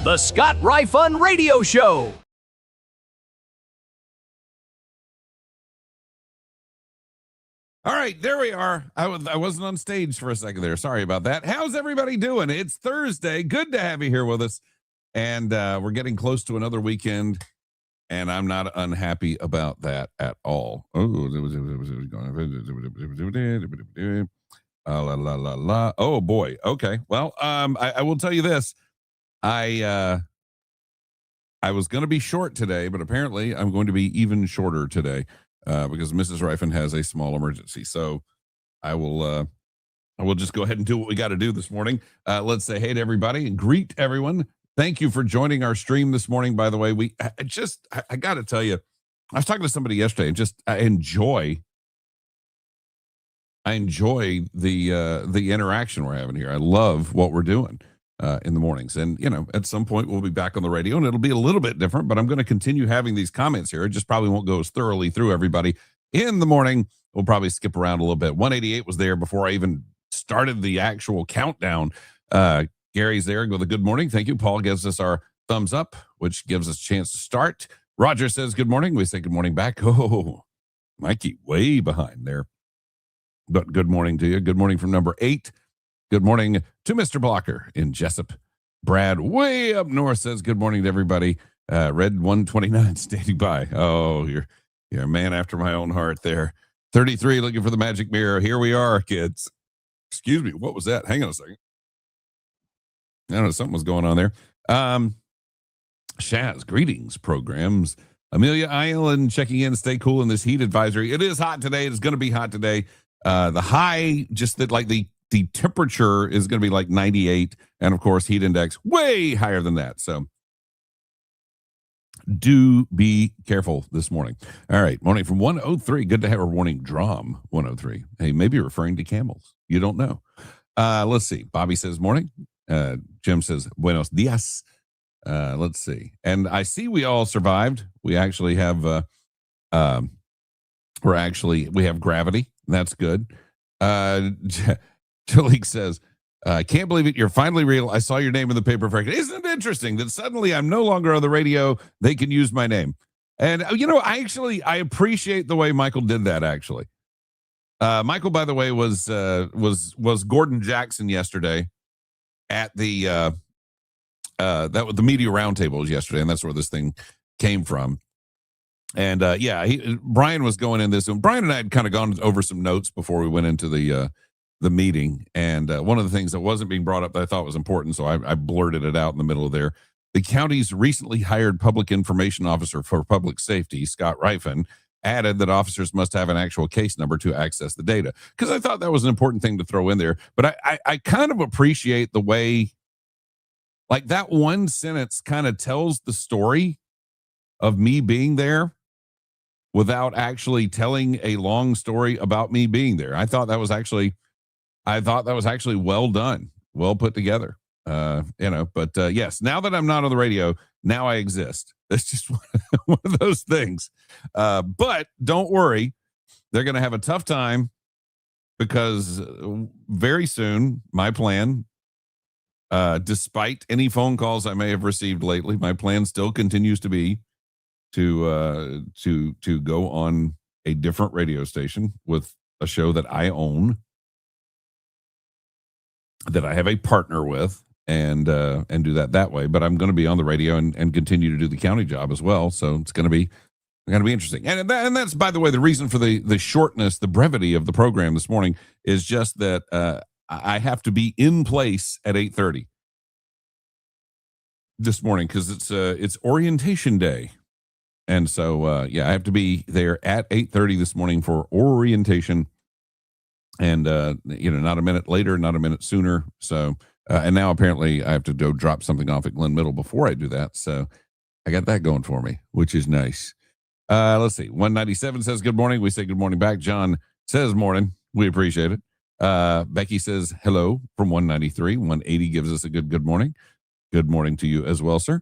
The Scott Ryfun Radio Show. All right, there we are. I wasn't on stage for a second there. Sorry about that. How's everybody doing? It's Thursday. Good to have you here with us. And we're getting close to another weekend, and I'm not unhappy about that at all. Oh, oh boy. Okay. Well, I will tell you this. I was going to be short today, but apparently I'm going to be even shorter today. Because Mrs. Ryfun has a small emergency. So I will just go ahead and do what we got to do this morning. Let's say hey to everybody and greet everyone. Thank you for joining our stream this morning. By the way, I got to tell you, I was talking to somebody yesterday and I enjoy the interaction we're having here. I love what we're doing in the mornings. And, at some point we'll be back on the radio and it'll be a little bit different, but I'm going to continue having these comments here. It just probably won't go as thoroughly through everybody in the morning. We'll probably skip around a little bit. 188 was there before I even started the actual countdown. Gary's there with a good morning. Thank you. Paul gives us our thumbs up, which gives us a chance to start. Roger says good morning. We say good morning back. Oh, Mikey way behind there. But good morning to you. Good morning from number 8. Good morning to Mr. Blocker in Jessup. Brad way up north says good morning to everybody. Red 129 standing by. Oh, you're a man after my own heart there. 33 looking for the magic mirror. Here we are, kids. Excuse me. What was that? Hang on a second. I don't know. Something was going on there. Shaz, greetings, programs. Amelia Island checking in. Stay cool in this heat advisory. It is hot today. It's going to be hot today. The high, just that like the temperature is going to be like 98. And of course, heat index way higher than that. So do be careful this morning. All right. Morning from 103. Good to have a warning. Drum 103. Hey, maybe referring to camels. You don't know. Let's see. Bobby says morning. Jim says buenos dias. Let's see. And I see we all survived. We actually have, we have gravity. That's good. Jalik says, can't believe it. You're finally real. I saw your name in the paper. Isn't it interesting that suddenly I'm no longer on the radio? They can use my name. And, I appreciate the way Michael did that, actually. Michael, by the way, was Gordon Jackson yesterday at the that was the media roundtable yesterday. And that's where this thing came from. And Brian was going in this, and Brian and I had kind of gone over some notes before we went into the meeting. And one of the things that wasn't being brought up that I thought was important, so I blurted it out in the middle of there. The county's recently hired public information officer for public safety, Scott Ryfun, added that officers must have an actual case number to access the data, because I thought that was an important thing to throw in there. But I kind of appreciate the way, like, that one sentence kind of tells the story of me being there without actually telling a long story about me being there. I thought that was actually well done, well put together. But yes, now that I'm not on the radio, now I exist. It's just one of those things. But don't worry, they're going to have a tough time, because very soon my plan, despite any phone calls I may have received lately, my plan still continues to be to go on a different radio station with a show that I own, that I have a partner with, and do that way. But I'm going to be on the radio and continue to do the county job as well. So it's going to be interesting. And that's, by the way, the reason for the shortness, the brevity of the program this morning is just that I have to be in place at 8:30 this morning, because it's orientation day. And so, I have to be there at 8:30 this morning for orientation, and, not a minute later, not a minute sooner. So, and now apparently I have to go drop something off at Glen Middle before I do that. So I got that going for me, which is nice. Let's see. 197 says good morning. We say good morning back. John says morning. We appreciate it. Becky says hello from 193. 180 gives us a good morning. Good morning to you as well, sir.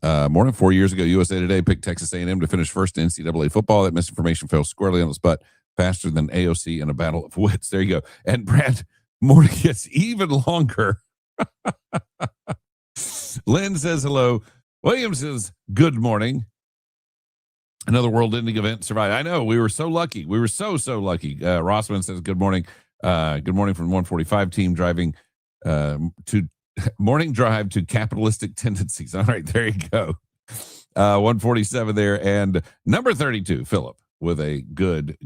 Morning. 4 years ago, USA Today picked Texas A&M to finish first in NCAA football. That misinformation fell squarely on its butt, faster than AOC in a battle of wits. There you go. And Brad, morning gets even longer. Lynn says hello. William says good morning. Another world-ending event survived. I know, we were so lucky. We were so lucky. Rossman says good morning. Good morning from 145 team driving to morning drive to capitalistic tendencies. All right, there you go. 147 there, and number 32, Philip, with a good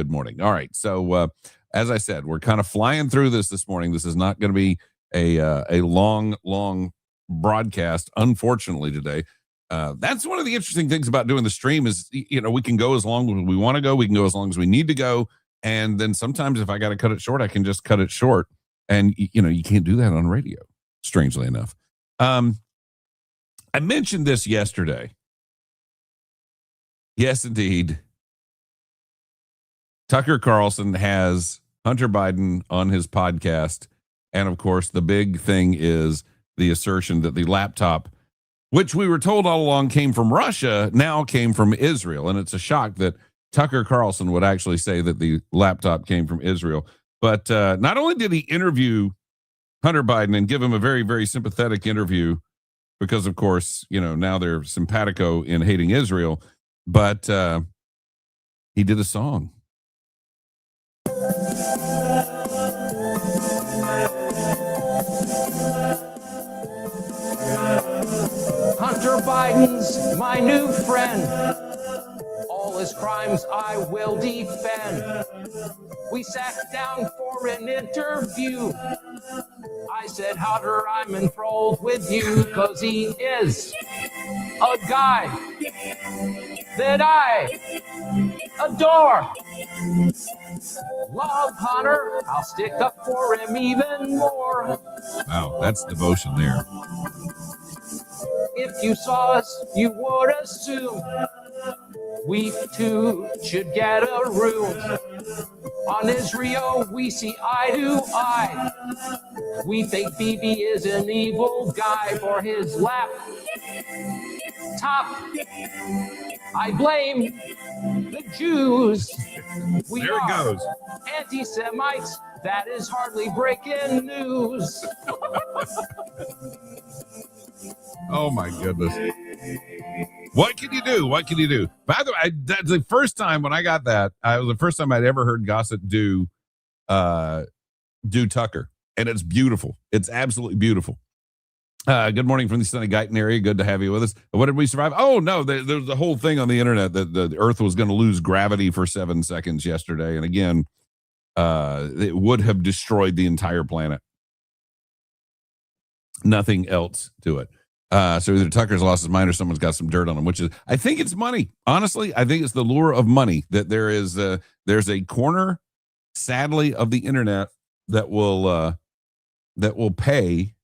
morning. All right, so as I said, we're kind of flying through this morning. This is not going to be a long broadcast, unfortunately, today. That's one of the interesting things about doing the stream is, we can go as long as we want to go. We can go as long as we need to go. And then sometimes if I got to cut it short, I can just cut it short. And, you can't do that on radio, strangely enough. I mentioned this yesterday. Yes, indeed. Tucker Carlson has Hunter Biden on his podcast. And of course, the big thing is the assertion that the laptop, which we were told all along came from Russia, now came from Israel. And it's a shock that Tucker Carlson would actually say that the laptop came from Israel. But not only did he interview Hunter Biden and give him a very sympathetic interview, because, of course, now they're simpatico in hating Israel, but he did a song. Hunter Biden's my new friend. All his crimes I will defend. We sat down for an interview. I said, Hunter, I'm enthralled with you, because he is a guy that I adore. Love Hunter, I'll stick up for him even more. Wow, that's devotion there. If you saw us, you would assume we two should get a room. On Israel, we see eye to eye. We think Bibi is an evil guy for his laptop. I blame the Jews. We There it goes. Anti-Semites. That is hardly breaking news. Oh my goodness. What can you do? What can you do? By the way, that's the first time when I got that, it was the first time I'd ever heard Gossett do Tucker. And it's beautiful. It's absolutely beautiful. Good morning from the sunny Guyton area. Good to have you with us. What did we survive? Oh, no, there's the whole thing on the internet that the Earth was going to lose gravity for 7 seconds yesterday. And again, it would have destroyed the entire planet. Nothing else to it. So either Tucker's lost his mind or someone's got some dirt on him, which is, I think it's money. Honestly, I think it's the lure of money that there's a corner, sadly, of the internet that will pay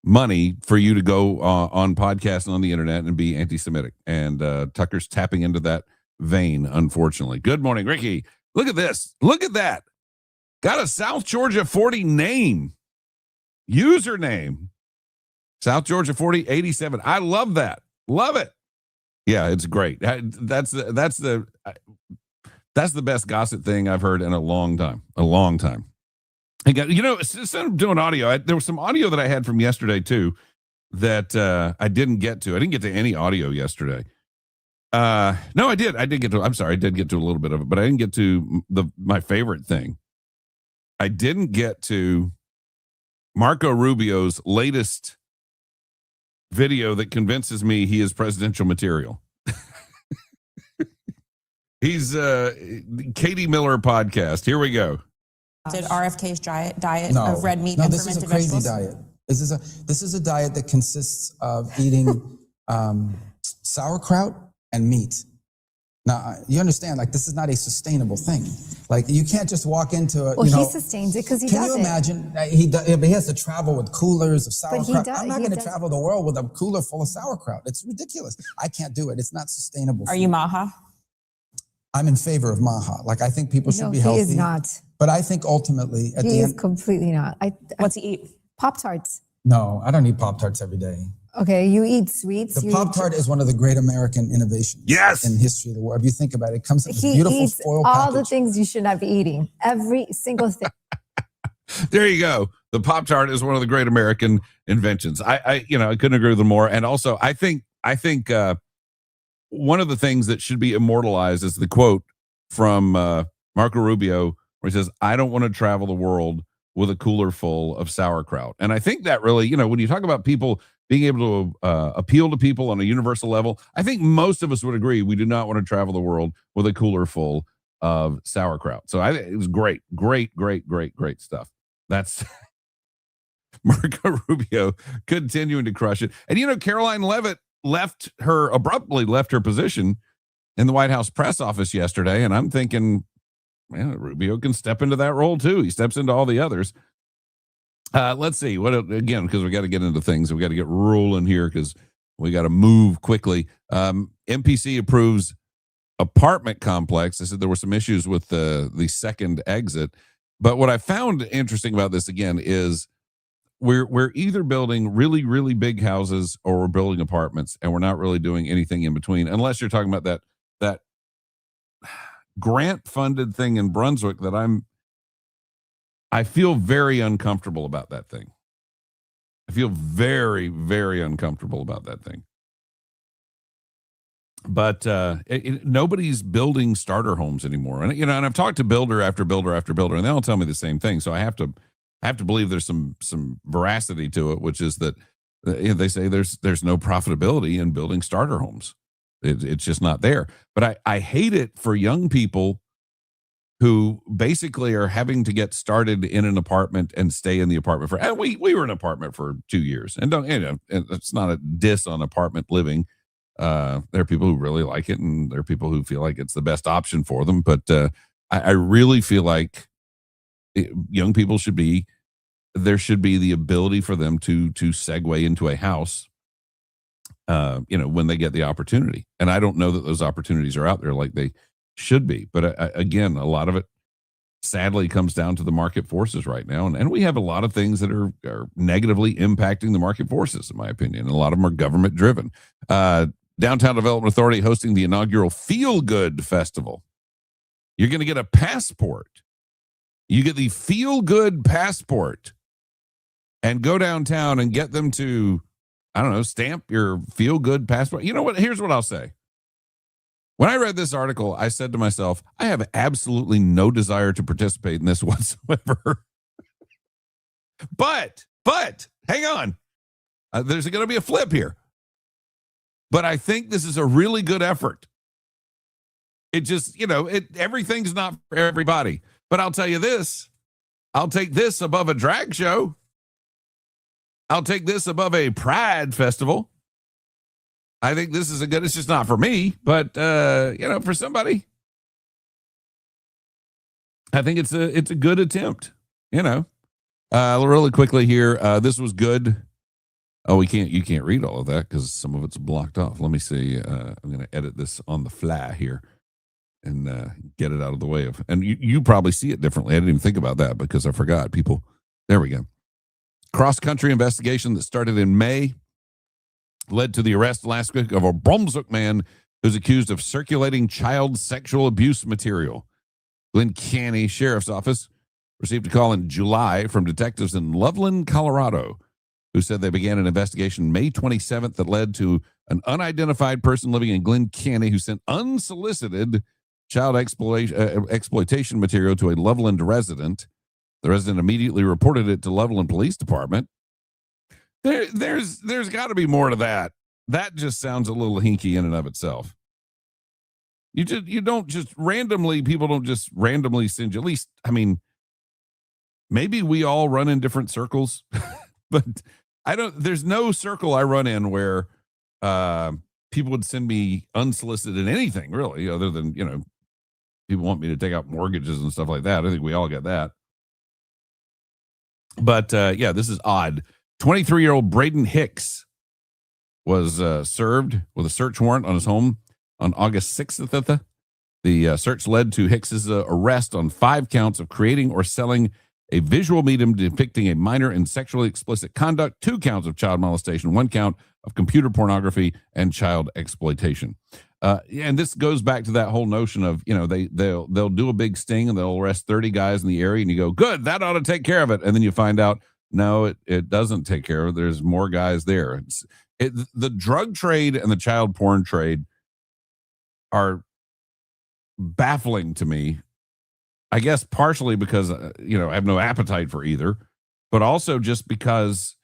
money for you to go on podcasts and on the internet and be anti-Semitic. And Tucker's tapping into that vein, unfortunately. Good morning, Ricky. Look at this. Look at that. Got a South Georgia 40 name. Username. South Georgia 4087. I love that. Love it. Yeah, it's great. That's the best gossip thing I've heard in a long time. A long time. Instead of doing audio, there was some audio that I had from yesterday too that I didn't get to. I didn't get to any audio yesterday. No, I did. I did get to. I'm sorry, I did get to a little bit of it, but I didn't get to my favorite thing. I didn't get to Marco Rubio's latest video that convinces me he is presidential material. He's Katie Miller podcast. Here we go. Did RFK's diet of red meat and this is a crazy vegetables? diet. This is a diet that consists of eating sauerkraut and meat. Now, you understand, this is not a sustainable thing. You can't just walk into it. Well, he sustains it because he does it. Can you imagine? He has to travel with coolers of sauerkraut. I'm not going to travel the world with a cooler full of sauerkraut. It's ridiculous. I can't do it. It's not sustainable. Are you Maha? I'm in favor of Maha. I think people should be healthy. He is not. But I think ultimately, at the end, he is completely not. What's he eat? Pop-Tarts. No, I don't eat Pop-Tarts every day. Okay, you eat sweets. The Pop-Tart is one of the great American innovations in history of the world. If you think about it, it comes in this beautiful foil package. All the things you should not be eating. Every single thing. There you go. The Pop-Tart is one of the great American inventions. I couldn't agree with them more. And also, I think one of the things that should be immortalized is the quote from Marco Rubio, where he says, "I don't want to travel the world with a cooler full of sauerkraut." And I think that really, when you talk about people being able to appeal to people on a universal level, I think most of us would agree we do not want to travel the world with a cooler full of sauerkraut. So it was great stuff. That's Marco Rubio continuing to crush it. And Caroline Leavitt abruptly left her position in the White House press office yesterday. And I'm thinking, man, Rubio can step into that role too. He steps into all the others. Let's see because we got to get into things. We got to get rolling here because we got to move quickly. MPC approves apartment complex. I said there were some issues with the second exit, but what I found interesting about this again is we're either building really, really big houses or we're building apartments, and we're not really doing anything in between, unless you're talking about that grant funded thing in Brunswick that I feel very uncomfortable about that thing. I feel very, very uncomfortable about that thing. But nobody's building starter homes anymore. And I've talked to builder after builder after builder, and they all tell me the same thing. So I have to believe there's some veracity to it, which is that they say there's no profitability in building starter homes. It's just not there. But I hate it for young people who basically are having to get started in an apartment and stay in the apartment for. And we were in an apartment for 2 years, and it's not a diss on apartment living. There are people who really like it, and there are people who feel like it's the best option for them. But I really feel like young people there should be the ability for them to segue into a house, when they get the opportunity. And I don't know that those opportunities are out there like they should be. But again, a lot of it sadly comes down to the market forces right now. And we have a lot of things that are negatively impacting the market forces, in my opinion. And a lot of them are government driven. Downtown Development Authority hosting the inaugural Feel Good Festival. You're going to get a passport. You get the Feel Good passport and go downtown and get them to, I don't know, stamp your Feel Good passport. You know what? Here's what I'll say. When I read this article, I said to myself, I have absolutely no desire to participate in this whatsoever. But hang on. There's going to be a flip here. But I think this is a really good effort. It just, everything's not for everybody. But I'll tell you this. I'll take this above a drag show. I'll take this above a Pride festival. I think this is it's just not for me, but, for somebody, I think it's a good attempt, really quickly here. This was good. Oh, you can't read all of that because some of it's blocked off. Let me see. I'm going to edit this on the fly here and get it out of the way and you probably see it differently. I didn't even think about that because I forgot people. There we go. Cross-country investigation that started in May led to the arrest last week of a Brunswick man who's accused of circulating child sexual abuse material. Glen Canny Sheriff's Office received a call in July from detectives in Loveland, Colorado, who said they began an investigation May 27th that led to an unidentified person living in Glen Canny who sent unsolicited child exploitation material to a Loveland resident. The resident immediately reported it to Loveland Police Department. There's got to be more to that. That just sounds a little hinky in and of itself. People don't just randomly send you. At least, maybe we all run in different circles, but there's no circle I run in where people would send me unsolicited anything really, other than, people want me to take out mortgages and stuff like that. I think we all get that. But this is odd. 23-year-old Braden Hicks was served with a search warrant on his home on August 6th. The search led to Hicks's arrest on 5 counts of creating or selling a visual medium depicting a minor in sexually explicit conduct, 2 counts of child molestation, 1 count of computer pornography and child exploitation. And this goes back to that whole notion of, they'll do a big sting and they'll arrest 30 guys in the area and you go, good, that ought to take care of it. And then you find out No, it doesn't take care of it. There's more guys there. The drug trade and the child porn trade are baffling to me. I guess partially because, I have no appetite for either, but also just because,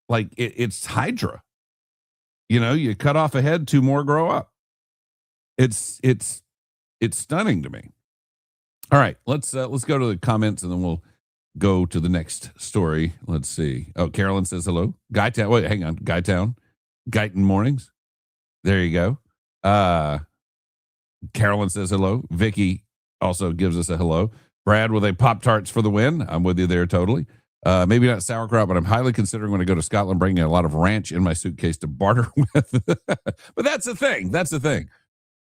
like, it's Hydra. You cut off a head, 2 more grow up. It's stunning to me. All right, let's go to the comments and then we'll go to the next story. Let's see. Oh, Carolyn says hello. Guytown. Wait, hang on. Guytown. Guyton Mornings. There you go. Carolyn says hello. Vicky also gives us a hello. Brad with a Pop-Tarts for the win. I'm with you there totally. Maybe not sauerkraut, but I'm highly considering when I go to Scotland bringing a lot of ranch in my suitcase to barter with. But that's the thing. That's the thing.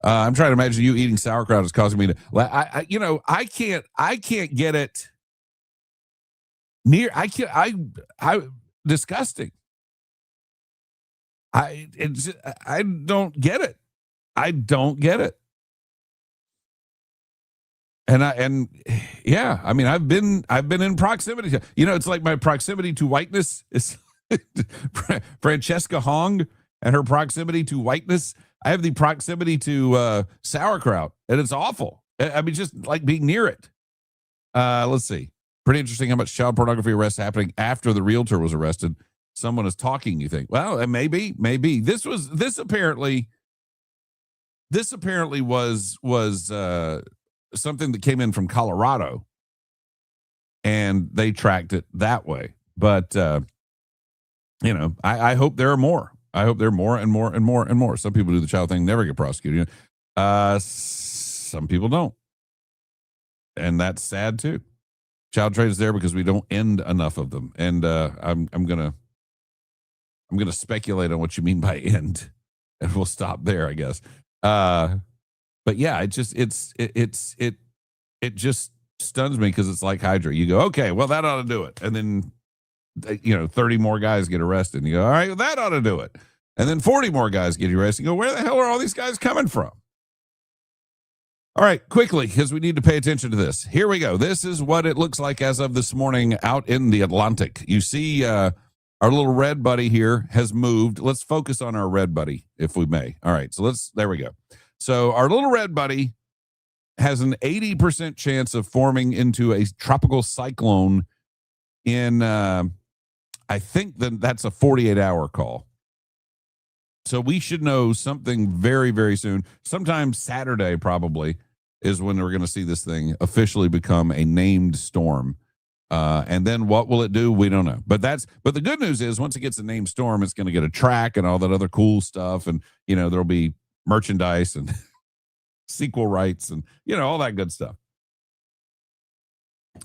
I'm trying to imagine you eating sauerkraut is causing me to. I can't get it near. I disgusting. I don't get it. I don't get it. And yeah, I mean, I've been in proximity to, it's like my proximity to whiteness is Francesca Hong and her proximity to whiteness. I have the proximity to sauerkraut, and it's awful. I mean, just like being near it. Let's see. Pretty interesting how much child pornography arrests happening after the realtor was arrested. Someone is talking, you think. Well, maybe. This apparently was something that came in from Colorado, and they tracked it that way. But, I hope there are more. I hope there are more and more and more and more. Some people do the child thing, never get prosecuted. Some people don't. And that's sad too. Child trade is there because we don't end enough of them. And I'm gonna speculate on what you mean by end, and we'll stop there, I guess. But yeah, it just stuns me because it's like Hydra. You go, okay, well, that ought to do it. And then 30 more guys get arrested. And you go, all right, well, that ought to do it. And then 40 more guys get arrested. You go, where the hell are all these guys coming from? All right, quickly, because we need to pay attention to this. Here we go. This is what it looks like as of this morning out in the Atlantic. You see our little red buddy here has moved. Let's focus on our red buddy, if we may. All right, so there we go. So our little red buddy has an 80% chance of forming into a tropical cyclone in, I think that's a 48-hour call. So we should know something very, very soon. Sometime Saturday probably is when we're going to see this thing officially become a named storm. And then what will it do? We don't know. But the good news is once it gets a named storm, it's going to get a track and all that other cool stuff. And, there'll be merchandise and sequel rights and, all that good stuff.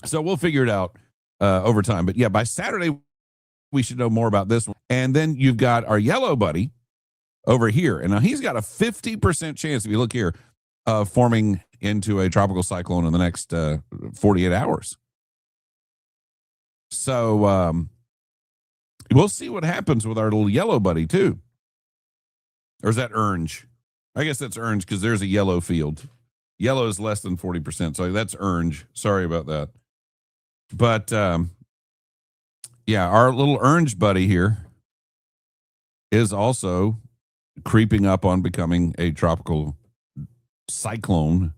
So we'll figure it out over time. But yeah, by Saturday, we should know more about this one. And then you've got our yellow buddy over here. And now he's got a 50% chance, if you look here, of forming into a tropical cyclone in the next 48 hours. So we'll see what happens with our little yellow buddy, too. Or is that orange? I guess that's orange because there's a yellow field. Yellow is less than 40%. So that's orange. Sorry about that. But, yeah, our little orange buddy here is also creeping up on becoming a tropical cyclone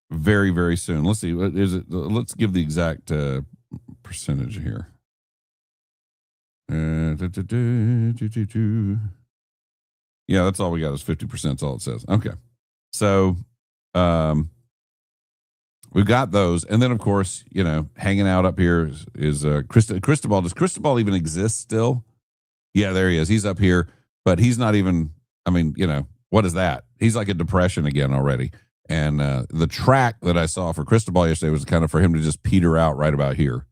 very, very soon. Let's see. What is it? Let's give the exact percentage here. Yeah, that's all we got is 50%. That's all it says. Okay. So we've got those. And then, of course, hanging out up here is Cristobal. Does Cristobal even exist still? Yeah, there he is. He's up here, but he's not even, what is that? He's like a depression again already. And the track that I saw for Cristobal yesterday was kind of for him to just peter out right about here.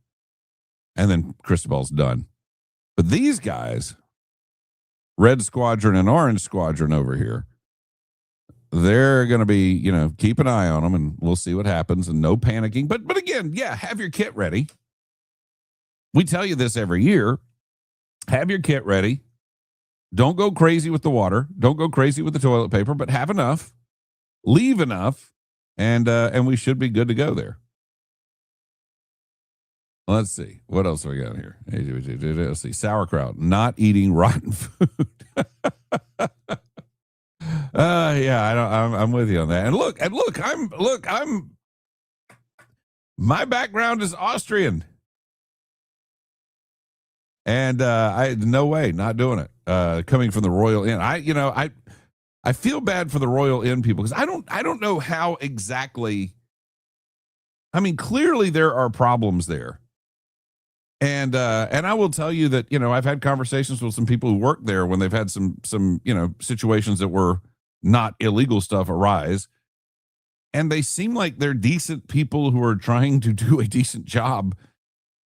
And then Cristobal's done. But these guys, Red Squadron and Orange Squadron over here, they're going to be, keep an eye on them and we'll see what happens and no panicking. But again, yeah, have your kit ready. We tell you this every year. Have your kit ready. Don't go crazy with the water. Don't go crazy with the toilet paper, but have enough, leave enough, and we should be good to go there. Let's see. What else do we got here? Let's see. Sauerkraut. Not eating rotten food. I'm with you on that. And look, I'm my background is Austrian. And no way, not doing it. Coming from the Royal Inn. I feel bad for the Royal Inn people because I don't know how exactly. I mean, clearly there are problems there. And I will tell you that, I've had conversations with some people who work there when they've had some situations that were not illegal stuff arise. And they seem like they're decent people who are trying to do a decent job.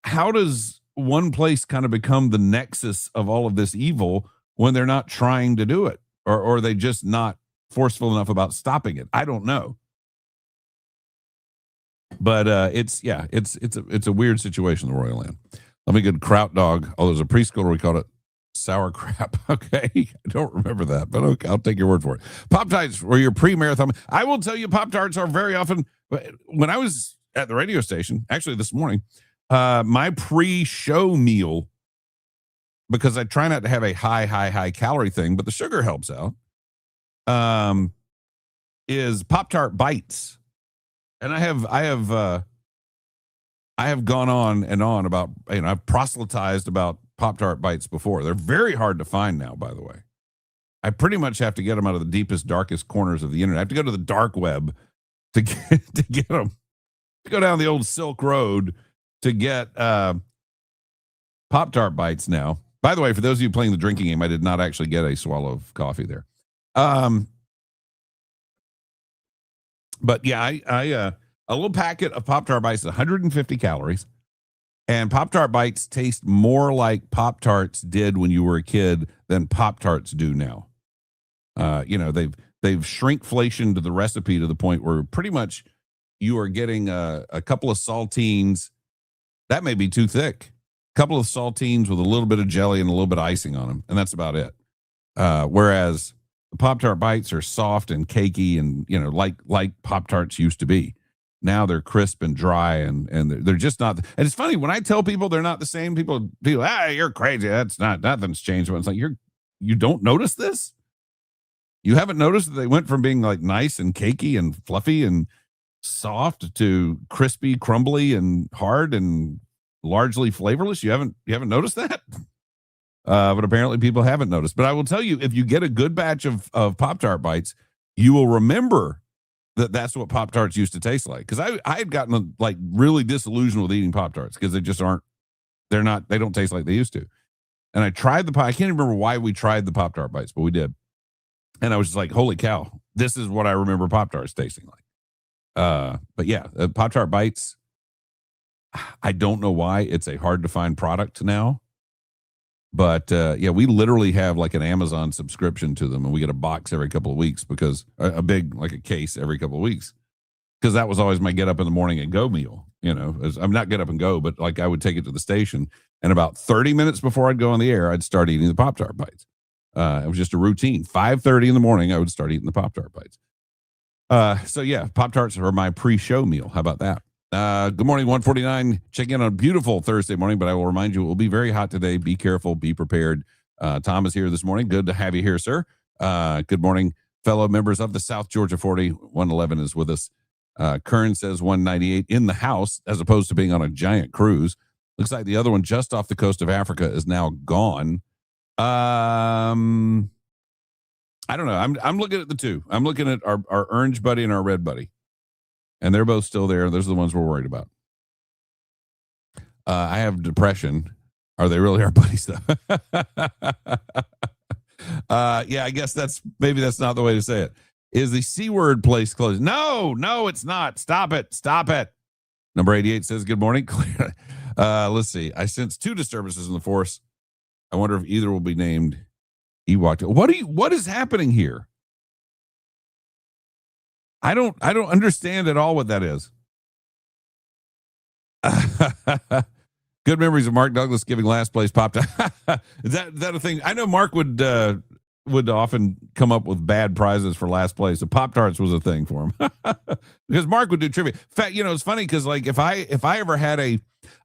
How does one place kind of become the nexus of all of this evil when they're not trying to do it? Or are they just not forceful enough about stopping it? I don't know. But it's a weird situation, the Royal Inn. Let me get Kraut Dog. Oh, there's a preschooler, we called it Sour Crap. Okay. I don't remember that, but okay, I'll take your word for it. Pop-Tarts were your pre-marathon. I will tell you, Pop-Tarts are very often, when I was at the radio station, actually this morning, my pre-show meal, because I try not to have a high calorie thing, but the sugar helps out, is Pop-Tart Bites. And I have gone on and on about, I've proselytized about Pop-Tart Bites before. They're very hard to find now, by the way. I pretty much have to get them out of the deepest, darkest corners of the internet. I have to go to the dark web to get them. To go down the old Silk Road to get Pop-Tart Bites now. By the way, for those of you playing the drinking game, I did not actually get a swallow of coffee there. But yeah, I a little packet of Pop-Tart Bites is 150 calories. And Pop-Tart Bites taste more like Pop-Tarts did when you were a kid than Pop-Tarts do now. They've shrinkflationed the recipe to the point where pretty much you are getting a couple of saltines. That may be too thick. A couple of saltines with a little bit of jelly and a little bit of icing on them, and that's about it. Whereas the Pop-Tart Bites are soft and cakey and, like Pop-Tarts used to be. Now they're crisp and dry and they're just not. And it's funny when I tell people they're not the same, people, you're crazy. That's nothing's changed. It's like, you don't notice this? You haven't noticed that they went from being like nice and cakey and fluffy and soft to crispy, crumbly and hard and largely flavorless. You haven't noticed that? But apparently people haven't noticed. But I will tell you, if you get a good batch of Pop-Tart Bites, you will remember that's what Pop-Tarts used to taste like. Because I had gotten like really disillusioned with eating Pop-Tarts because they just they don't taste like they used to. And I tried I can't even remember why we tried the Pop-Tart Bites, but we did. And I was just like, holy cow, this is what I remember Pop-Tarts tasting like. But yeah, Pop-Tart Bites, I don't know why it's a hard to find product now. But we literally have like an Amazon subscription to them, and we get a box every couple of weeks because a big, like a case every couple of weeks, because that was always my get up in the morning and go meal. I'm not get up and go, but like I would take it to the station, and about 30 minutes before I'd go on the air, I'd start eating the Pop-Tart Bites. It was just a routine. 5:30 in the morning, I would start eating the Pop-Tart Bites. So yeah, Pop-Tarts are my pre-show meal. How about that? Good morning, 149. Check in on a beautiful Thursday morning, but I will remind you it will be very hot today. Be careful, be prepared. Tom is here this morning. Good to have you here, sir. Good morning, fellow members of the South Georgia 40. 111 is with us. Kern says 198 in the house as opposed to being on a giant cruise. Looks like the other one just off the coast of Africa is now gone. I don't know. I'm looking at the two. I'm looking at our orange buddy and our red buddy. And they're both still there. Those are the ones we're worried about. I have depression. Are they really our buddies, though? I guess that's not the way to say it. Is the C word place closed? No, it's not. Stop it. Number 88 says, good morning. Let's see. I sense two disturbances in the force. I wonder if either will be named Ewok. What is happening here? I don't understand at all what that is. Good memories of Mark Douglas giving last place Pop. Is that a thing? I know Mark would often come up with bad prizes for last place. The Pop-Tarts was a thing for him because Mark would do trivia. In fact, it's funny because like if I ever had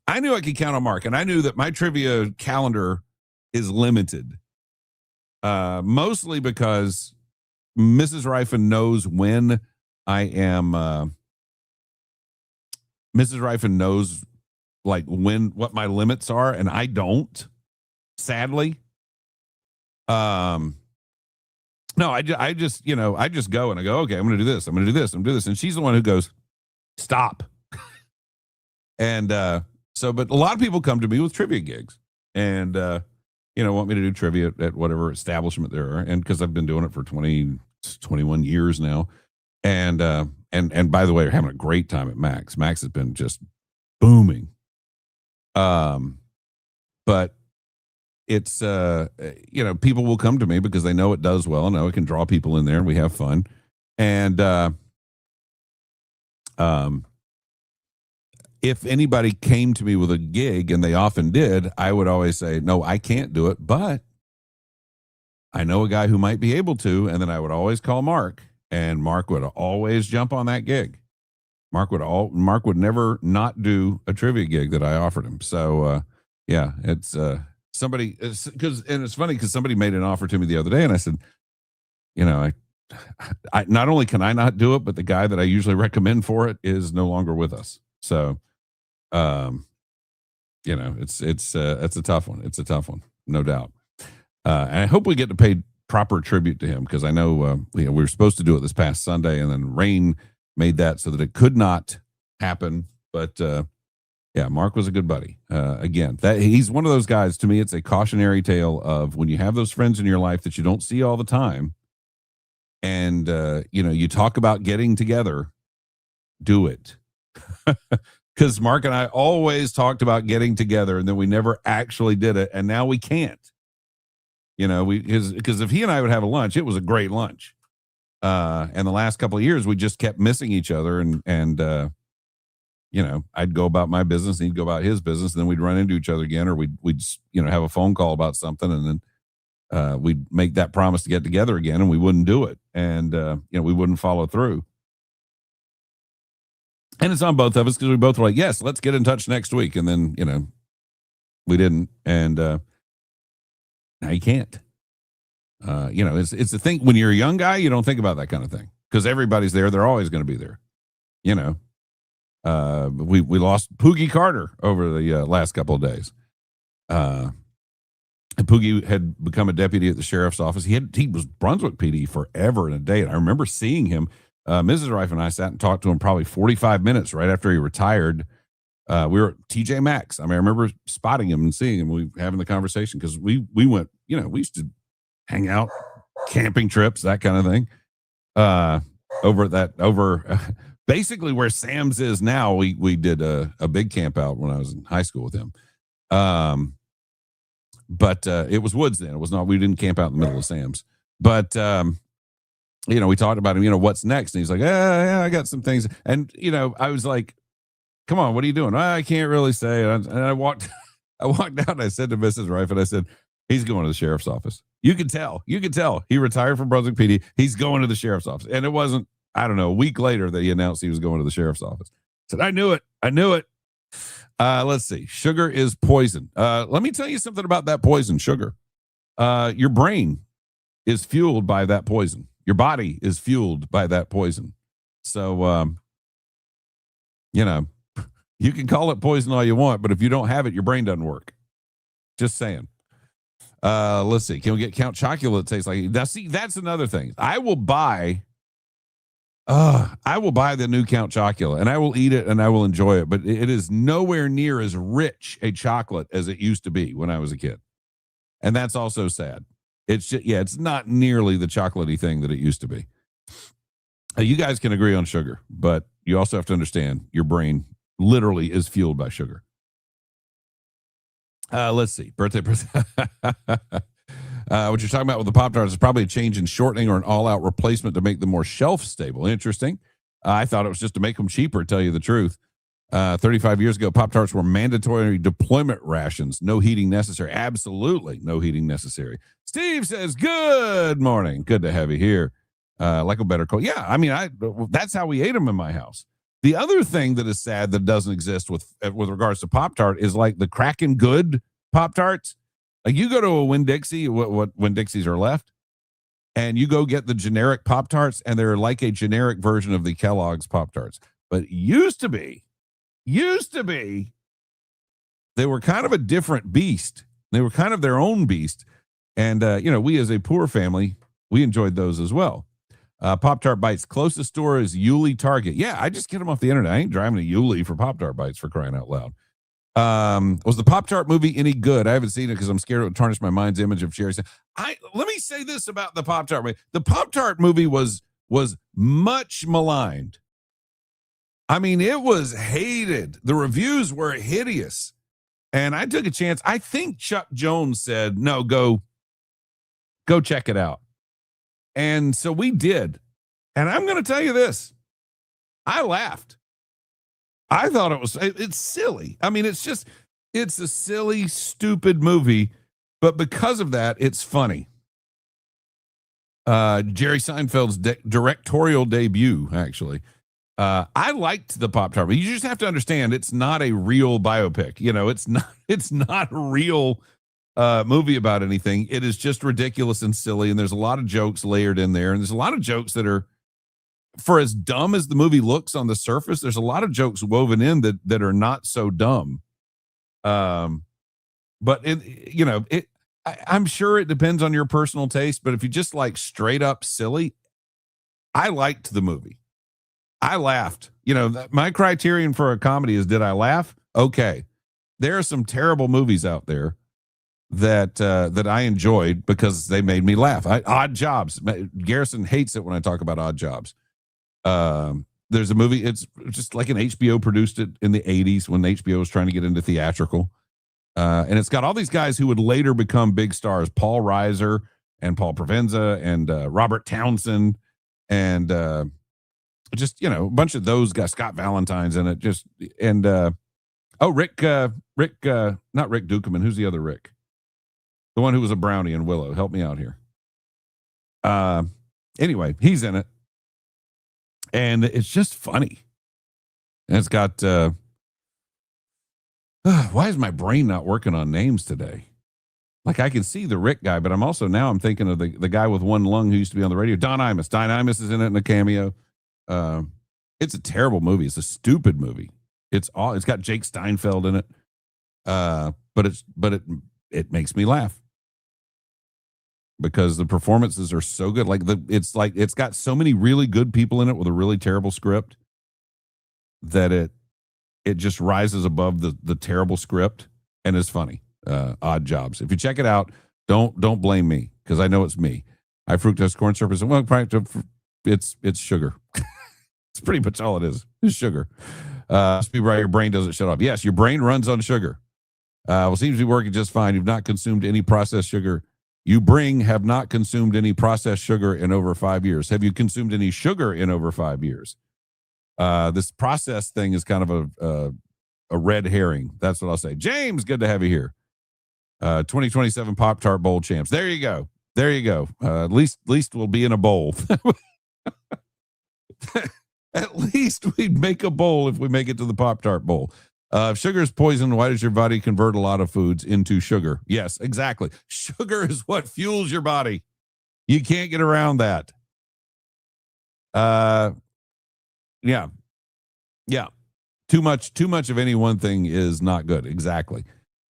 I knew I could count on Mark, and I knew that my trivia calendar is limited. Mostly because Mrs. Rifen knows when I am. Mrs. Rifen knows like what my limits are, and I don't. Sadly, no, I just go and I go, okay, I'm going to do this. I'm going to do this. I'm going to do this. And she's the one who goes, stop. And but a lot of people come to me with trivia gigs and, want me to do trivia at whatever establishment there are. And because I've been doing it for 21 years now. And by the way, we're having a great time at Max. Max has been just booming. But it's, people will come to me because they know it does well. Know it can draw people in there and we have fun. And, if anybody came to me with a gig, and they often did, I would always say, no, I can't do it, but I know a guy who might be able to. And then I would always call Mark, and Mark would always jump on that gig. Mark would never not do a trivia gig that I offered him. So, yeah, it's it's funny because somebody made an offer to me the other day, and I said, I not only can I not do it, but the guy that I usually recommend for it is no longer with us. So, it's a tough one. It's a tough one, no doubt. And I hope we get to pay proper tribute to him, because I know, we were supposed to do it this past Sunday, and then rain made that so that it could not happen. But, yeah, Mark was a good buddy. Again, that he's one of those guys. To me, it's a cautionary tale of when you have those friends in your life that you don't see all the time, and, you talk about getting together, do it. Because Mark and I always talked about getting together, and then we never actually did it, and now we can't. Because if he and I would have a lunch, it was a great lunch. And the last couple of years, we just kept missing each other, and I'd go about my business, and he'd go about his business, and then we'd run into each other again, or we'd have a phone call about something, and then we'd make that promise to get together again, and we wouldn't do it, and we wouldn't follow through. And it's on both of us, because we both were like, yes, let's get in touch next week. And then, we didn't. And now you can't. It's the thing. When you're a young guy, you don't think about that kind of thing, because everybody's there. They're always going to be there. We lost Poogie Carter over the last couple of days. And Poogie had become a deputy at the sheriff's office. He was Brunswick PD forever and a day. And I remember seeing him. Mrs. Rife and I sat and talked to him probably 45 minutes right after he retired. We were at TJ Maxx. I remember spotting him and seeing him. We were having the conversation because we went, we used to hang out, camping trips, that kind of thing. Over basically where Sam's is now. We did a big camp out when I was in high school with him. But it was woods then. It was not. We didn't camp out in the middle of Sam's. But we talked about him, what's next? And he's like, yeah, I got some things. And, I was like, come on, what are you doing? I can't really say. And I walked out, and I said to Mrs. Rife, and I said, he's going to the sheriff's office. You can tell. He retired from Brunswick PD. He's going to the sheriff's office. And it wasn't, I don't know, a week later that he announced he was going to the sheriff's office. I said, I knew it. Let's see. Sugar is poison. Let me tell you something about that poison, sugar. Your brain is fueled by that poison. Your body is fueled by that poison. So, you can call it poison all you want, but if you don't have it, your brain doesn't work. Just saying. Let's see. Can we get Count Chocula that tastes like it? Now, see, that's another thing. I will buy the new Count Chocula, and I will eat it, and I will enjoy it, but it is nowhere near as rich a chocolate as it used to be when I was a kid. And that's also sad. It's just, it's not nearly the chocolatey thing that it used to be. You guys can agree on sugar, but you also have to understand your brain literally is fueled by sugar. Let's see. Birthday. What you're talking about with the Pop-Tarts is probably a change in shortening or an all-out replacement to make them more shelf-stable. Interesting. I thought it was just to make them cheaper, to tell you the truth. 35 years ago, Pop-Tarts were mandatory deployment rations. No heating necessary. Absolutely no heating necessary. Steve says, good morning. Good to have you here. Like a better cold. Yeah, that's how we ate them in my house. The other thing that is sad that doesn't exist with regards to Pop-Tart is like the Kraken Good Pop-Tarts. Like you go to a Winn-Dixie, what Winn-Dixies are left, and you go get the generic Pop-Tarts, and they're like a generic version of the Kellogg's Pop-Tarts. But used to be, they were kind of a different beast. They were kind of their own beast. And, we as a poor family, we enjoyed those as well. Pop-Tart Bites, closest store is Yulee Target. Yeah, I just get them off the internet. I ain't driving to Yulee for Pop-Tart Bites, for crying out loud. Was the Pop-Tart movie any good? I haven't seen it because I'm scared it would tarnish my mind's image of Sherry. Let me say this about the Pop-Tart movie. The Pop-Tart movie was much maligned. I mean, it was hated. The reviews were hideous. And I took a chance. I think Chuck Jones said, no, go check it out. And so we did. And I'm going to tell you this. I laughed. I thought it's silly. I mean, it's a silly, stupid movie. But because of that, it's funny. Jerry Seinfeld's directorial debut, actually. I liked the Pop-Tart, but you just have to understand it's not a real biopic. It's not a real movie about anything. It is just ridiculous and silly, and there's a lot of jokes layered in there, and there's a lot of jokes that are, for as dumb as the movie looks on the surface, there's a lot of jokes woven in that are not so dumb. But I'm sure it depends on your personal taste, but if you just like straight up silly, I liked the movie. I laughed. My criterion for a comedy is, did I laugh? Okay. There are some terrible movies out there that I enjoyed because they made me laugh. Odd Jobs. Garrison hates it when I talk about Odd Jobs. There's a movie, it's just like an HBO produced it in the 80s when HBO was trying to get into theatrical. And it's got all these guys who would later become big stars, Paul Reiser and Paul Provenza and Robert Townsend and a bunch of those guys, Scott Valentine's in it. Rick, not Rick Dukeman. Who's the other Rick? The one who was a brownie in Willow. Help me out here. Anyway, he's in it. And it's just funny. And it's got, why is my brain not working on names today? Like I can see the Rick guy, but I'm thinking of the guy with one lung who used to be on the radio. Don Imus. Don Imus is in it in a cameo. It's a terrible movie. It's a stupid movie. It's got Jake Steinfeld in it. But it makes me laugh because the performances are so good. It's got so many really good people in it with a really terrible script that it just rises above the terrible script and is funny. Odd Jobs. If you check it out, don't blame me because I know it's me. High fructose corn syrup is it's sugar. It's pretty much all it is. It's sugar. Must be right. Your brain doesn't shut off. Yes, your brain runs on sugar. Seems to be working just fine. You've not consumed any processed sugar. Have not consumed any processed sugar in over 5 years. Have you consumed any sugar in over 5 years? This process thing is kind of a red herring. That's what I'll say. James, good to have you here. 2027 Pop-Tart Bowl champs. There you go. At least we'll be in a bowl. At least we'd make a bowl if we make it to the Pop-Tart Bowl. If sugar is poison, why does your body convert a lot of foods into sugar? Yes, exactly. Sugar is what fuels your body. You can't get around that. Yeah. Too much of any one thing is not good. Exactly.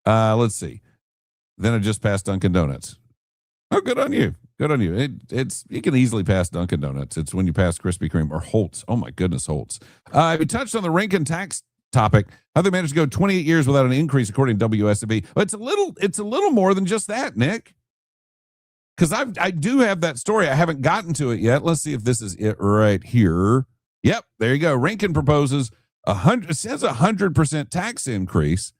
Let's see. Then I just passed Dunkin' Donuts. Oh, good on you. You can easily pass Dunkin' Donuts. It's when you pass Krispy Kreme or Holtz. Oh my goodness, Holtz. We touched on the Rankin tax topic. How they managed to go 28 years without an increase, according to WSB. Well, it's a little more than just that, Nick. Because I do have that story. I haven't gotten to it yet. Let's see if this is it right here. Yep, there you go. Rankin proposes 100% tax increase.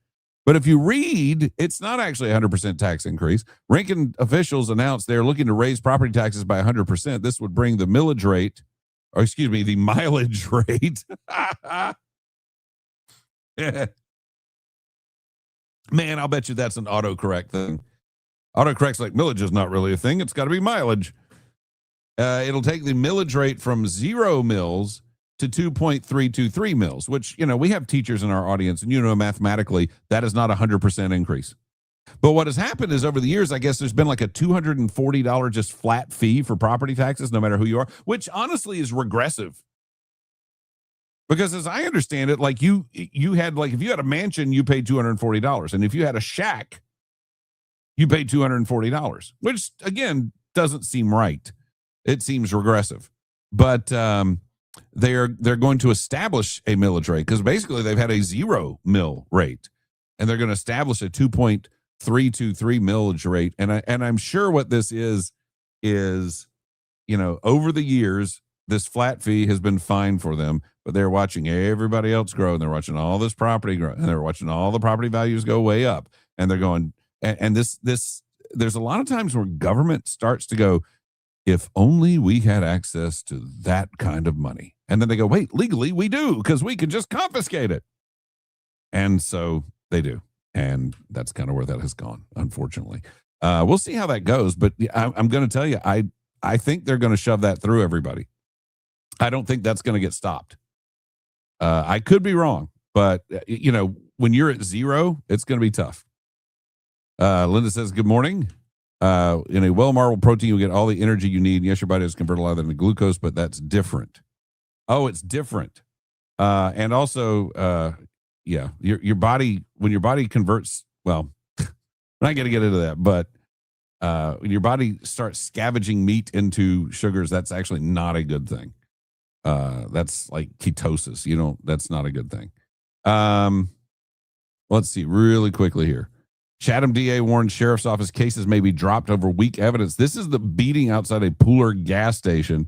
But if you read, it's not actually a 100% tax increase. Rankin officials announced they're looking to raise property taxes by 100%. This would bring the the mileage rate. Man, I'll bet you that's an autocorrect thing. Autocorrect's like, millage is not really a thing. It's got to be mileage. It'll take the millage rate from 0 mills to 2.323 mils, which, we have teachers in our audience, and mathematically that is not a 100% increase. But what has happened is over the years, I guess there's been like a $240 just flat fee for property taxes, no matter who you are, which honestly is regressive. Because as I understand it, like you had, like, if you had a mansion, you paid $240. And if you had a shack, you paid $240, which again, doesn't seem right. It seems regressive. But they're going to establish a millage rate, because basically they've had a 0 mill rate, and they're going to establish a 2.323 millage rate. And I'm sure what this is, over the years, this flat fee has been fine for them, but they're watching everybody else grow, and they're watching all this property grow, and they're watching all the property values go way up, and they're going, and this, there's a lot of times where government starts to go, if only we had access to that kind of money. And then they go, wait, legally we do, because we can just confiscate it. And so they do. And that's kind of where that has gone, unfortunately. We'll see how that goes. But I'm going to tell you, I think they're going to shove that through everybody. I don't think that's going to get stopped. I could be wrong, but, when you're at 0, it's going to be tough. Linda says, good morning. In a well-marbled protein, you get all the energy you need. Yes, your body has converted a lot of that into glucose, but that's different. Oh, it's different. And also, your body, when your body converts, well, I'm not going to get into that, but when your body starts scavenging meat into sugars, that's actually not a good thing. That's like ketosis. That's not a good thing. Let's see really quickly here. Chatham DA warns sheriff's office cases may be dropped over weak evidence. This is the beating outside a Pooler gas station.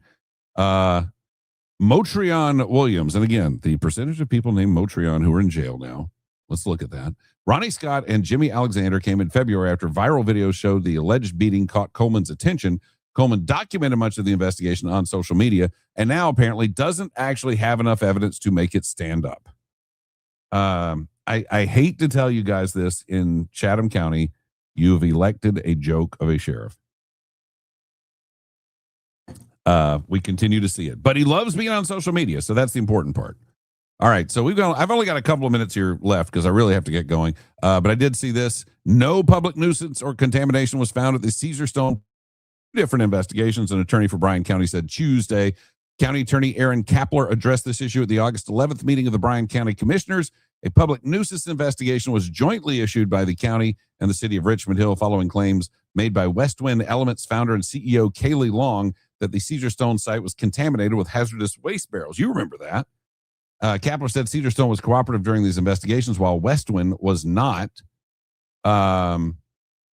Motrion Williams, and again, the percentage of people named Motrion who are in jail now. Let's look at that. Ronnie Scott and Jimmy Alexander came in February after viral videos showed the alleged beating caught Coleman's attention. Coleman documented much of the investigation on social media, and now apparently doesn't actually have enough evidence to make it stand up. I hate to tell you guys this, in Chatham County, you have elected a joke of a sheriff. We continue to see it, but he loves being on social media, so that's the important part. All right, so I've only got a couple of minutes here left because I really have to get going. But I did see this. No public nuisance or contamination was found at the Caesarstone. Different investigations. An attorney for Bryan County said Tuesday. County Attorney Aaron Kapler addressed this issue at the August 11th meeting of the Bryan County Commissioners. A public nuisance investigation was jointly issued by the county and the city of Richmond Hill following claims made by Westwind Elements founder and CEO Kaylee Long that the Caesarstone site was contaminated with hazardous waste barrels. You remember that. Kapler said Caesarstone was cooperative during these investigations while Westwind was not.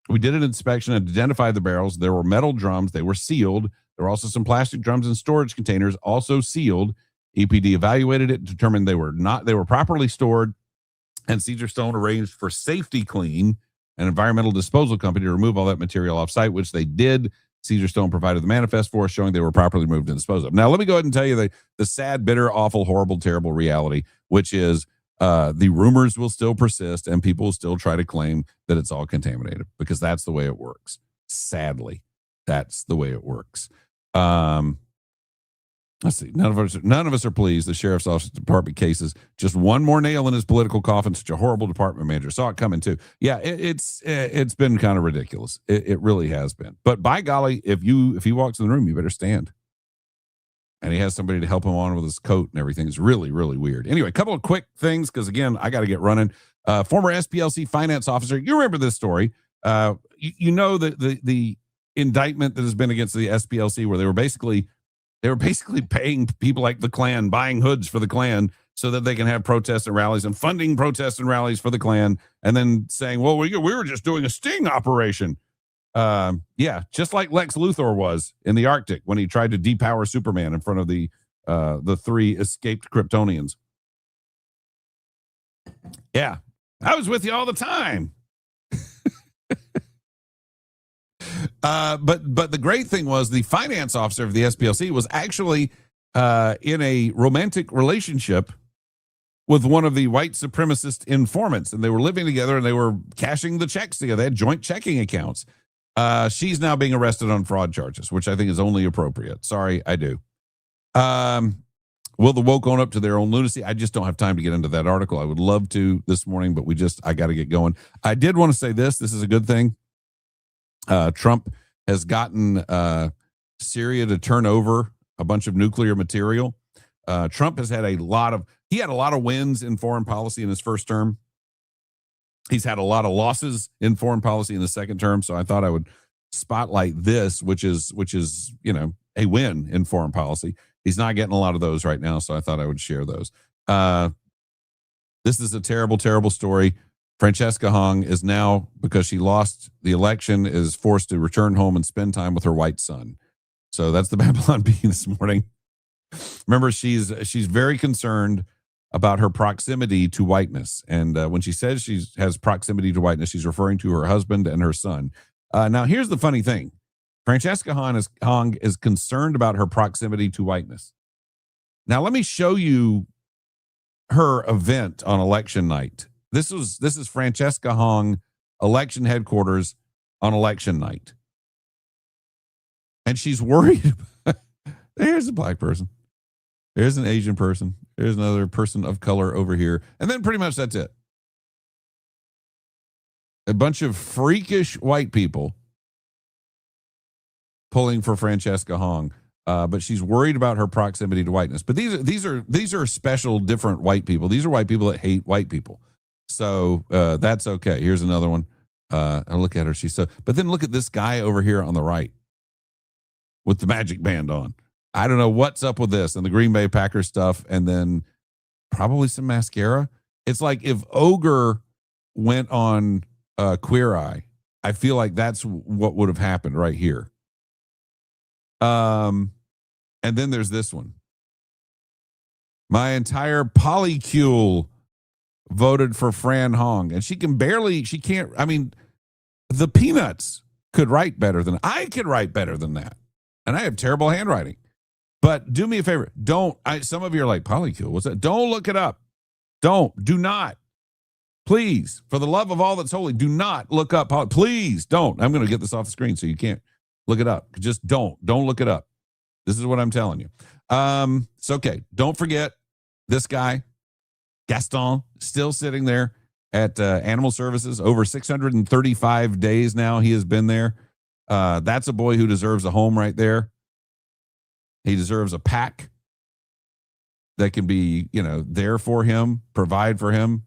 We did an inspection and identified the barrels. There were metal drums. They were sealed. There were also some plastic drums and storage containers, also sealed. EPD evaluated it, determined they were properly stored, and Caesarstone arranged for Safety Clean, an environmental disposal company, to remove all that material off site, which they did. Caesarstone provided the manifest for us showing they were properly removed and disposed of. Now, let me go ahead and tell you the sad, bitter, awful, horrible, terrible reality, which is the rumors will still persist and people will still try to claim that it's all contaminated, because that's the way it works. Sadly, that's the way it works. Let's see. None of us are pleased. The sheriff's office department cases just one more nail in his political coffin. Such a horrible department manager. Saw it coming too. Yeah, it's been kind of ridiculous. It really has been. But by golly, if he walks in the room, you better stand. And he has somebody to help him on with his coat and everything. It's really, really weird. Anyway, a couple of quick things, because again, I got to get running. Former SPLC finance officer. You remember this story? You know the indictment that has been against the SPLC, where they were basically paying people like the Klan, buying hoods for the Klan so that they can have protests and rallies, and funding protests and rallies for the Klan, and then saying, well, we were just doing a sting operation. Yeah, just like Lex Luthor was in the Arctic when he tried to depower Superman in front of the 3 escaped Kryptonians. Yeah, I was with you all the time. But the great thing was the finance officer of the SPLC was actually in a romantic relationship with one of the white supremacist informants, and they were living together and they were cashing the checks together. They had joint checking accounts. She's now being arrested on fraud charges, which I think is only appropriate. Sorry, I do. Will the woke own up to their own lunacy? I just don't have time to get into that article. I would love to this morning, but I got to get going. I did want to say this. This is a good thing. Trump has gotten Syria to turn over a bunch of nuclear material. Trump has had a lot of wins in foreign policy in his first term. He's had a lot of losses in foreign policy in the second term. So I thought I would spotlight this, which is, a win in foreign policy. He's not getting a lot of those right now, so I thought I would share those. This is a terrible, terrible story. Francesca Hong is now, because she lost the election, is forced to return home and spend time with her white son. So that's the Babylon Bee this morning. Remember, she's very concerned about her proximity to whiteness. And when she says she has proximity to whiteness, she's referring to her husband and her son. Now, here's the funny thing. Francesca Hong is concerned about her proximity to whiteness. Now, let me show you her event on election night. This is Francesca Hong, election headquarters on election night. And she's worried. There's a black person. There's an Asian person. There's another person of color over here. And then pretty much that's it. A bunch of freakish white people pulling for Francesca Hong, but she's worried about her proximity to whiteness. But these are special, different white people. These are white people that hate white people. So that's okay. Here's another one. I look at her. But then look at this guy over here on the right with the magic band on. I don't know what's up with this and the Green Bay Packers stuff, and then probably some mascara. It's like if Ogre went on Queer Eye. I feel like that's what would have happened right here. And then there's this one. My entire polycule voted for Fran Hong, and she can't. I mean, the Peanuts could write better than I could write better than that, and I have terrible handwriting. But do me a favor, some of you are like, polycule, what's that? Don't look it up. Do not. Please, for the love of all that's holy, do not look up. Please don't. I'm going to get this off the screen so you can't look it up. Just don't look it up. This is what I'm telling you. It's okay. Don't forget this guy, Gaston, still sitting there at Animal Services. Over 635 days now he has been there. That's a boy who deserves a home right there. He deserves a pack that can be, there for him, provide for him,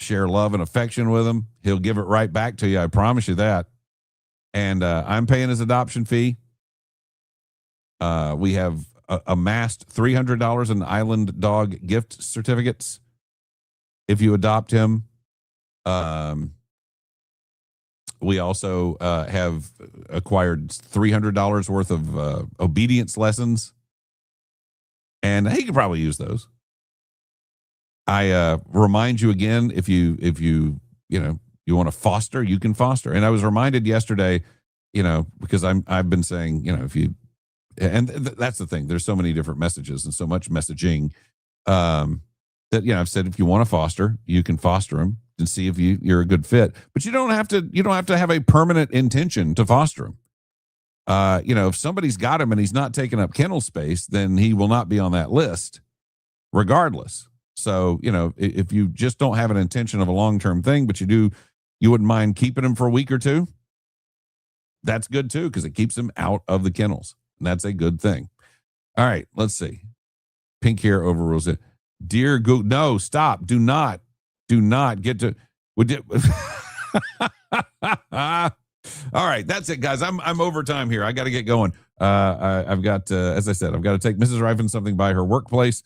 share love and affection with him. He'll give it right back to you. I promise you that. And I'm paying his adoption fee. We have amassed $300 in Island Dog gift certificates if you adopt him. We also have acquired $300 worth of obedience lessons, and he could probably use those. I remind you again, if you want to foster, you can foster. And I was reminded yesterday, because I've been saying, that's the thing. There's so many different messages and so much messaging that I've said if you want to foster, you can foster them and see if you're a good fit. But you don't have to have a permanent intention to foster him. If somebody's got him and he's not taking up kennel space, then he will not be on that list, regardless. So if you just don't have an intention of a long-term thing, but you wouldn't mind keeping him for a week or two, that's good too, because it keeps him out of the kennels, and that's a good thing. All right, let's see. Pink hair overrules it. Dear no, stop. Do not get to. All right, that's it, guys. I'm over time here. I got to get going. I've got, as I said, I've got to take Mrs. Rifen something by her workplace,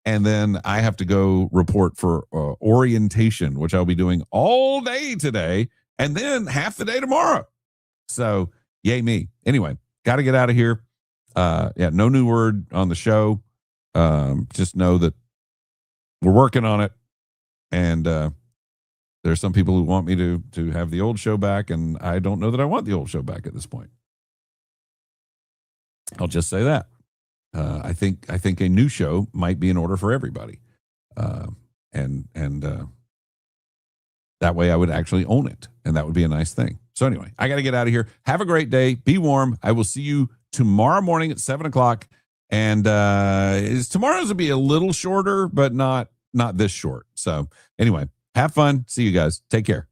and then I have to go report for orientation, which I'll be doing all day today, and then half the day tomorrow. So, yay me. Anyway, got to get out of here. No new word on the show. Just know that we're working on it, and there's some people who want me to have the old show back, and I don't know that I want the old show back at this point. I'll just say that. I think a new show might be in order for everybody, and that way I would actually own it, and that would be a nice thing. So anyway, I got to get out of here. Have a great day. Be warm. I will see you tomorrow morning at 7:00 And tomorrow's will be a little shorter, but not this short. So anyway, have fun. See you guys. Take care.